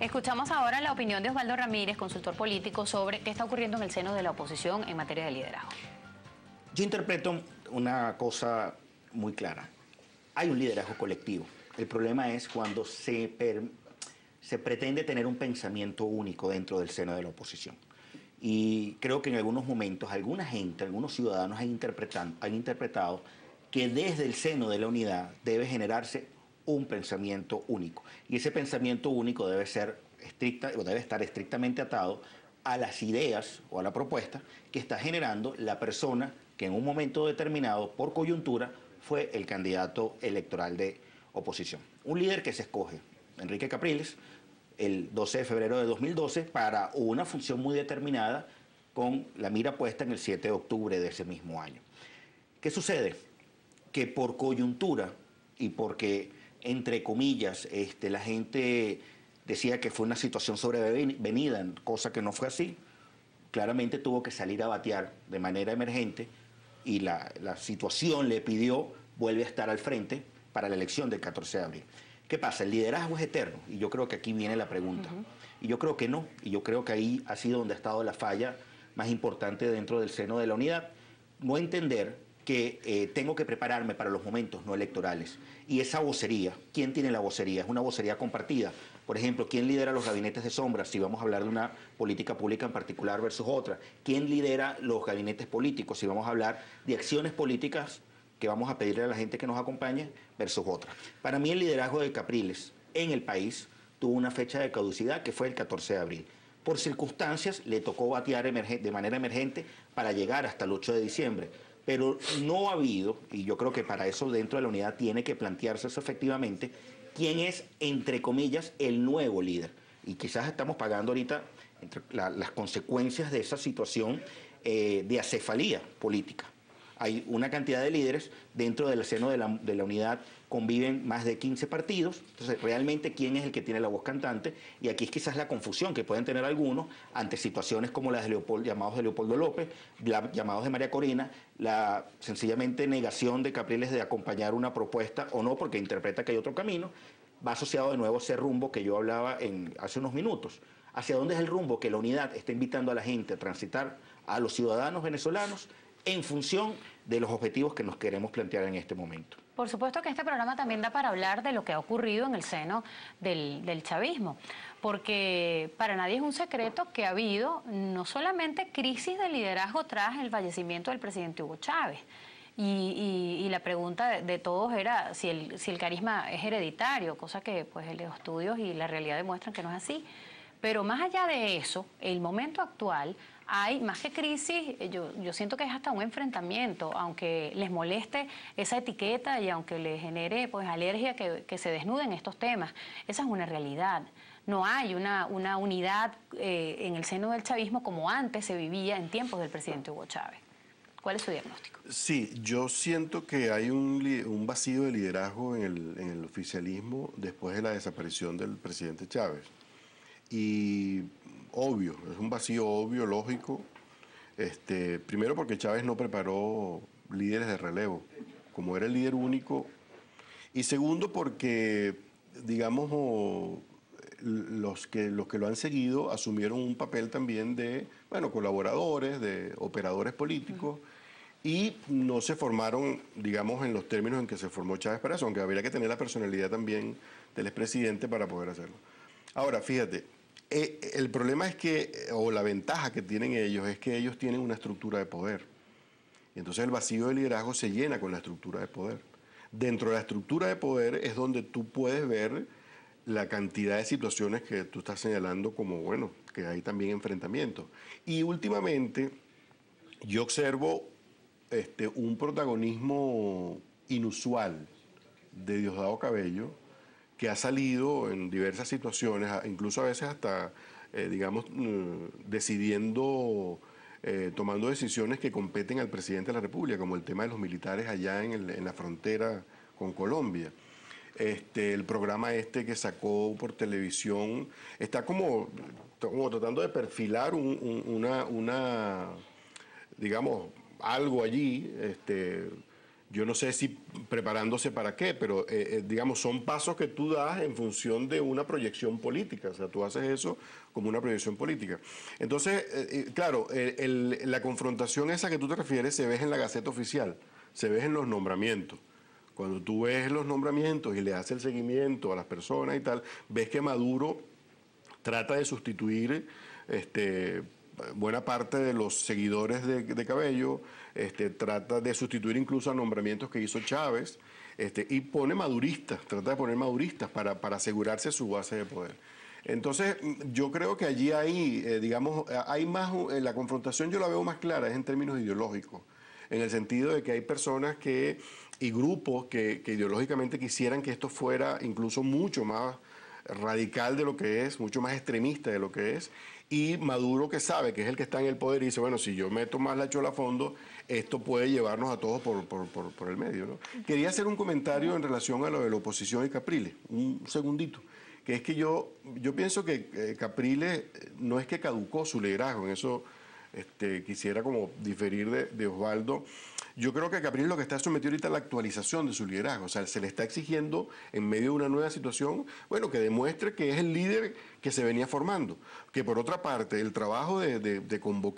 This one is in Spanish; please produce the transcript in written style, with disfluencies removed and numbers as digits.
Escuchamos ahora la opinión de Osvaldo Ramírez, consultor político, sobre qué está ocurriendo en el seno de la oposición en materia de liderazgo. Yo interpreto una cosa muy clara. Hay un liderazgo colectivo. El problema es cuando se pretende tener un pensamiento único dentro del seno de la oposición. Y creo que en algunos momentos alguna gente, algunos ciudadanos han interpretado que desde el seno de la unidad debe generarse un pensamiento único. Y ese pensamiento único debe estar estrictamente atado a las ideas o a la propuesta que está generando la persona que en un momento determinado, por coyuntura, fue el candidato electoral de oposición. Un líder que se escoge, Enrique Capriles, el 12 de febrero de 2012, para una función muy determinada con la mira puesta en el 7 de octubre de ese mismo año. ¿Qué sucede? Que por coyuntura y porque, entre comillas, la gente decía que fue una situación sobrevenida, cosa que no fue así, claramente tuvo que salir a batear de manera emergente y la situación le pidió vuelve a estar al frente para la elección del 14 de abril. ¿Qué pasa? El liderazgo es eterno y yo creo que aquí viene la pregunta. Y yo creo que no, y yo creo que ahí ha sido donde ha estado la falla más importante dentro del seno de la unidad. No entender que tengo que prepararme para los momentos no electorales. Y esa vocería, ¿quién tiene la vocería? Es una vocería compartida. Por ejemplo, ¿quién lidera los gabinetes de sombras? Si vamos a hablar de una política pública en particular versus otra. ¿Quién lidera los gabinetes políticos? Si vamos a hablar de acciones políticas que vamos a pedirle a la gente que nos acompañe versus otra. Para mí el liderazgo de Capriles en el país tuvo una fecha de caducidad que fue el 14 de abril. Por circunstancias le tocó batear de manera emergente para llegar hasta el 8 de diciembre. Pero no ha habido, y yo creo que para eso dentro de la unidad tiene que plantearse eso efectivamente, quién es, entre comillas, el nuevo líder. Y quizás estamos pagando ahorita las consecuencias de esa situación de acefalía política. Hay una cantidad de líderes dentro del seno de la unidad, conviven más de 15 partidos, entonces realmente quién es el que tiene la voz cantante, y aquí es quizás la confusión que pueden tener algunos ante situaciones como las de llamados de Leopoldo López, llamados de María Corina, la sencillamente negación de Capriles de acompañar una propuesta o no, porque interpreta que hay otro camino, va asociado de nuevo a ese rumbo que yo hablaba hace unos minutos. ¿Hacia dónde es el rumbo que la unidad está invitando a la gente a transitar, a los ciudadanos venezolanos, en función de los objetivos que nos queremos plantear en este momento? Por supuesto que este programa también da para hablar de lo que ha ocurrido en el seno del chavismo, porque para nadie es un secreto que ha habido no solamente crisis de liderazgo tras el fallecimiento del presidente Hugo Chávez, y la pregunta de todos era si el carisma es hereditario, cosa que pues los estudios y la realidad demuestran que no es así. Pero más allá de eso, el momento actual, hay más que crisis, yo siento que es hasta un enfrentamiento, aunque les moleste esa etiqueta y aunque les genere pues alergia que se desnuden estos temas. Esa es una realidad. No hay una unidad en el seno del chavismo como antes se vivía en tiempos del presidente Hugo Chávez. ¿Cuál es su diagnóstico? Sí, yo siento que hay un vacío de liderazgo en el oficialismo después de la desaparición del presidente Chávez. Y obvio, es un vacío obvio, lógico, primero porque Chávez no preparó líderes de relevo, como era el líder único, y segundo porque, digamos, los que lo han seguido asumieron un papel también de, bueno, colaboradores, de operadores políticos, y no se formaron, digamos, en los términos en que se formó Chávez para eso, aunque habría que tener la personalidad también del expresidente para poder hacerlo. Ahora, fíjate, el problema es que, o la ventaja que tienen ellos, es que ellos tienen una estructura de poder. Y entonces el vacío de liderazgo se llena con la estructura de poder. Dentro de la estructura de poder es donde tú puedes ver la cantidad de situaciones que tú estás señalando como, bueno, que hay también enfrentamientos. Y últimamente yo observo un protagonismo inusual de Diosdado Cabello, que ha salido en diversas situaciones, incluso a veces hasta, digamos, tomando decisiones que competen al presidente de la República, como el tema de los militares allá en la frontera con Colombia. El programa que sacó por televisión está como tratando de perfilar digamos, algo allí, Yo no sé si preparándose para qué, pero digamos, son pasos que tú das en función de una proyección política. O sea, tú haces eso como una proyección política. Entonces, claro, la confrontación esa que tú te refieres se ve en la Gaceta Oficial, se ve en los nombramientos. Cuando tú ves los nombramientos y le haces el seguimiento a las personas y tal, ves que Maduro trata de sustituir buena parte de los seguidores de Cabello, trata de sustituir incluso a nombramientos que hizo Chávez, y pone maduristas, trata de poner maduristas para asegurarse su base de poder. Entonces, yo creo que allí hay, digamos, hay más, la confrontación yo la veo más clara, es en términos ideológicos, en el sentido de que hay personas y grupos que ideológicamente quisieran que esto fuera incluso mucho más radical de lo que es, mucho más extremista de lo que es, y Maduro, que sabe que es el que está en el poder y dice, bueno, si yo meto más la chola a fondo, esto puede llevarnos a todos por el medio, ¿no? Quería hacer un comentario en relación a lo de la oposición y Capriles, un segundito, que es que yo pienso que Capriles no es que caducó su liderazgo, en eso quisiera como diferir de Osvaldo. Yo creo que Capriles lo que está sometido ahorita es la actualización de su liderazgo, o sea, se le está exigiendo en medio de una nueva situación, bueno, que demuestre que es el líder que se venía formando, que por otra parte el trabajo de convocar